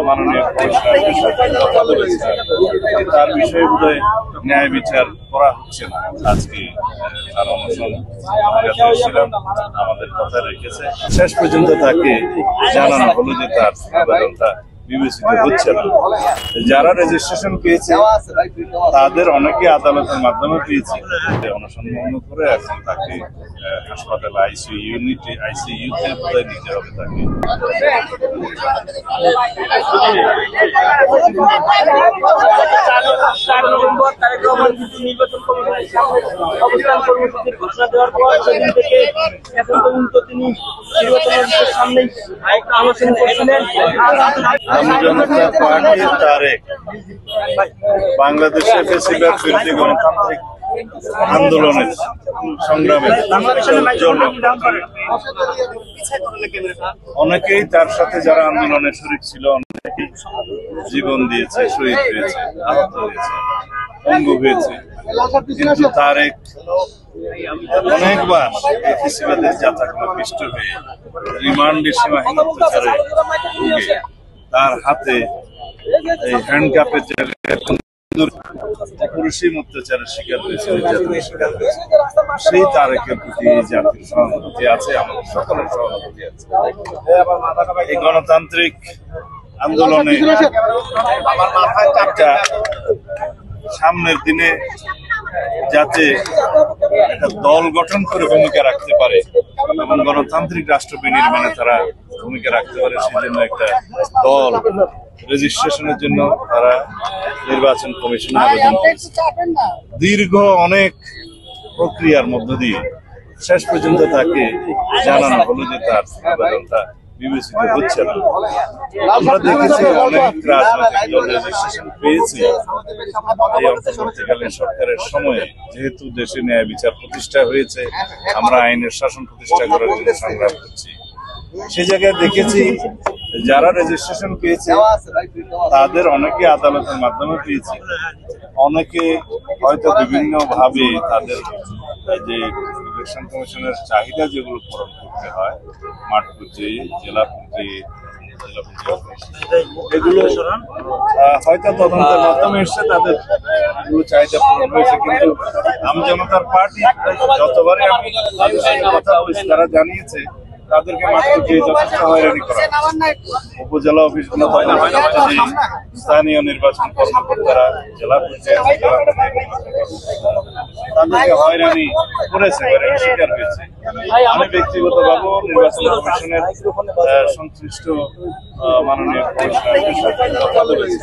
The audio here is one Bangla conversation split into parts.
মাননীয় কমিশনারের সাথে কথা বলেছি, তার বিষয়ে বোধহয় ন্যায় বিচার করা হচ্ছে না। আজকে তার অনশন ছিলাম, আমাদের কথা রেখেছে। শেষ পর্যন্ত তাকে জানানো হলো যে তার আবেদনটা বিবেচিত হচ্ছে না। যারা রেজিস্ট্রেশন পেয়েছে তাদের অনেকে আদালতের মাধ্যমে পেয়েছে। অনশন ভঙ্গ করে এখন তাকে হাসপাতালে আইসিইউতে বোধহয় নিতে হবে তাকে। নির্বাচন কমিশনের সামনে অবস্থান কর্মসূচির ঘোষণা দেওয়ার পর সেদিন থেকে এখন পর্যন্ত তিনি নির্বাচনের সামনে আলোচনা করছিলেন। জনতা পার্টি তারেক বাংলাদেশের বেশিরভাগ বিরোধী গণতান্ত্রিক আন্দোলনের সংগ্রামের জন্য অনেকেই তার সাথে যারা আন্দোলনে শরীক ছিল অনেকেই জীবন দিয়েছে, শহীদ হয়েছে, আহত হয়েছে, পঙ্গু হয়েছে। কিন্তু তারেক অনেকবার ফেসিবাদের যাত্রাগুলো পিষ্ট হয়ে রিমান্ডে সীমাহীন অত্যাচারে ভুগে তার হাতে এই হ্যান্ডকাপের জায়গায় পুরুষই অত্যাচারের শিকার হয়েছে, নির্যাতনের শিকার হয়েছে। সেই তারেকের প্রতি জাতির সহানুভূতি আছে, আমাদের সকলের সহানুভূতি আছে। এই গণতান্ত্রিক আন্দোলনে একটা সামনের দিনে যাতে একটা দল গঠন করে ভূমিকা রাখতে পারে এবং গণতান্ত্রিক রাষ্ট্র বিনির্মাণে তারা ভূমিকা রাখতে পারে, সেই জন্য একটা দল রেজিস্ট্রেশনের জন্য তারা নির্বাচন কমিশনে আবেদন করেছে। দীর্ঘ অনেক প্রক্রিয়ার মধ্য দিয়ে শেষ পর্যন্ত তাকে জানানো হলো যে তার আবেদনটা বিবেচিত হচ্ছে না। আমরা দেখেছি অনেক রাজনৈতিক দল রেজিস্ট্রেশন পেয়েছে এই অন্তর্বর্তীকালীন সরকারের সময়ে, যেহেতু দেশে ন্যায় বিচার প্রতিষ্ঠা হয়েছে, আমরা আইনের শাসন প্রতিষ্ঠা করার জন্য সংগ্রাম করছি। সে জায়গায় দেখেছি যারা রেজিস্ট্রেশন পেয়েছে তাদের অনেকে আদালতের মাধ্যমে পেয়েছে, অনেকে হয়তো বিভিন্ন ভাবে তাদের যে ইলেকশন কমিশনের চাহিদা যেগুলো পূরণ করতে হয়, মাঠ পর্যায়ে, জেলা পর্যায়ে, এগুলো হয়তো তদন্তের মাধ্যমে এসছে, তাদের চাহিদা পূরণ হয়েছে। কিন্তু আমজনতার পার্টি যতবারই আমি তাদের সাথে কথা বলেছি তারা জানিয়েছে তাদেরকে মাত্র যে যথেষ্ট হয়রানি করা, উপজেলা অফিসগুলো স্থানীয় নির্বাচন কর্মকর্তারা জেলা পর্যায়ে তাদেরকে হয়রানি করেছে, হয়রানি শিকার হয়েছে। আমি ব্যক্তিগতভাবেও নির্বাচন কমিশনের সংশ্লিষ্ট মাননীয় কমিশনারের সাথে কথা বলেছি,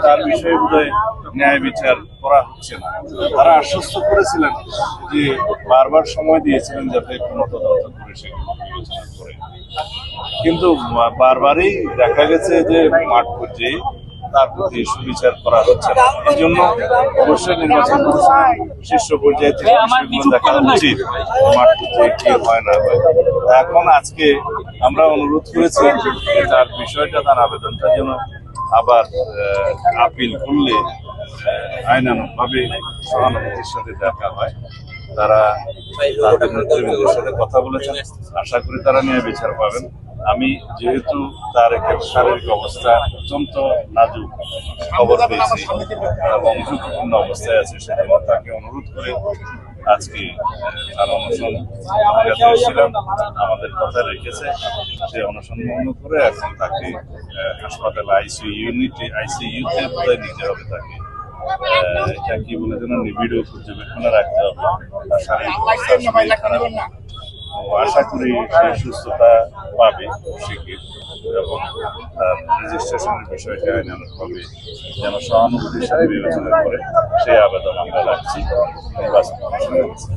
তার বিষয়ে বোধহয় ন্যায় বিচার করা হচ্ছে না। তারা আশ্বস্ত করেছিলেন যে বারবার সময় দিয়েছিলেন যাতে কোনো তদন্ত করে সেগুলো বিবেচনা করে, কিন্তু বারবারই দেখা গেছে যে মাঠ পর্যায়ে তার প্রতি সুবিচার করা হচ্ছে না। এই জন্য অবশ্যই নির্বাচন কমিশনের শীর্ষ পর্যায়ে থেকে বিষয়গুলো দেখা উচিত, মাঠ পর্যায়ে কি হয় না হয়। এখন আজকে আমরা অনুরোধ করেছি তার বিষয়টা, তার আবেদনটা যেন আবার আপিল করলে আইনানুগভাবে সহানুভূতির সাথে দেখা হয়। তারা তাদের নেতৃবৃন্দের সাথে কথা বলেছেন, আশা করি তারা নিয়ে বিচার পাবেন। আমি যেহেতু তার শারীরিক অবস্থা অত্যন্ত নাজুক খবর পেয়েছি এবং ঝুঁকিপূর্ণ অবস্থায় আছে, সেজন্য তাকে অনুরোধ করে আজকে তার অনশন ছিলাম, আমাদের কথা রেখেছে। সে অনশন ভঙ্গ করে এখন তাকে হাসপাতালে আইসিইউতে বোধহয় নিতে হবে তাকে। এটা কি বলে যেন নিবিড় পর্যবেক্ষণে রাখতে হবে। আশা করি সে সুস্থতা পাবে শীঘ্র এবং তার রেজিস্ট্রেশনের বিষয়টি আইনানুগভাবে যেন সহানুভূতির সাথে বিবেচনা করে সেই আবেদন আমরা রাখছি নির্বাচন কমিশনের কাছে।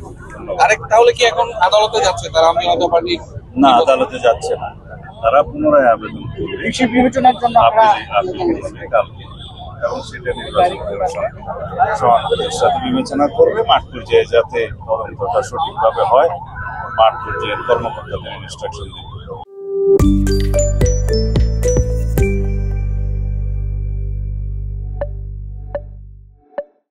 তাহলে কি এখন আদালতে যাচ্ছে তারা? পার্টি না, আদালতে যাচ্ছে না, তারা পুনরায় আবেদন করবে বিবেচনার জন্য কালকে, এবং সেটা নির্বাচন সহানুভূতির সাথে বিবেচনা করবে। মাঠ পর্যায়ে যাতে তদন্তটা সঠিকভাবে হয়, মাঠ পর্যায়ের কর্মকর্তাদের ইনস্ট্রাকশন দেবে।